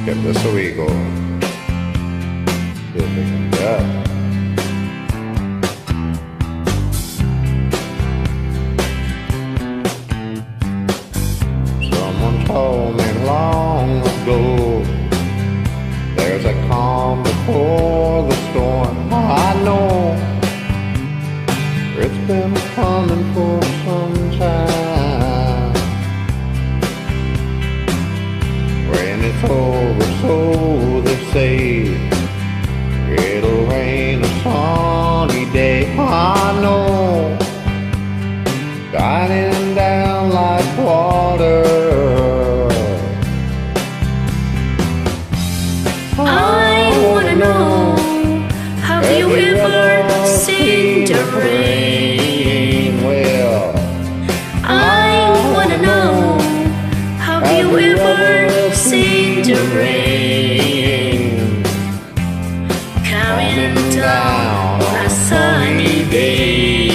give this a wee go. See if we can do it. Someone told me long ago there's a calm before the storm. I know it's been coming for some time. When it's over, so they say, it'll rain a sunny day. I know, dying down like water. I wanna know, have you ever seen the rain? Well, I wanna know, have you ever seen the rain? Coming down on a sunny day.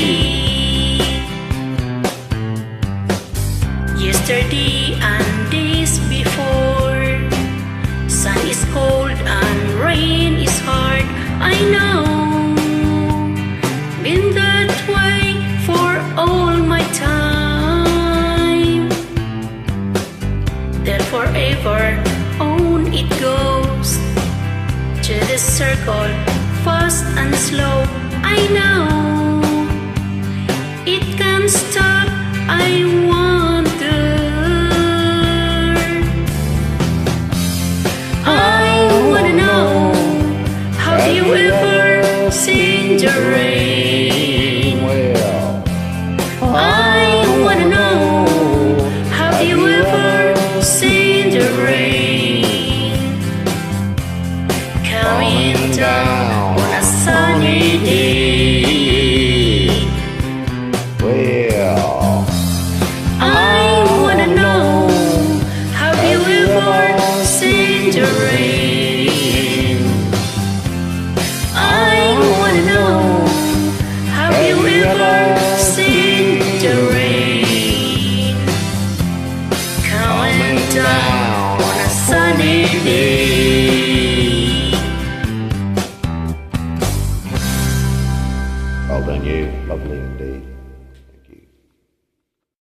Yesterday and days before, sun is cold and rain is hard. I know, been that way for all my time. Then forever on it goes, to the circle, fast and slow. I know, it can't stop. I wonder, I wanna know, have you ever seen the rain? well, I wanna know, have you ever seen the rain? Coming down on a sunny day. well, I wanna know, have you ever seen the rain? I wanna know, have you ever seen the rain? Coming down on a sunny day. well done you, lovely indeed.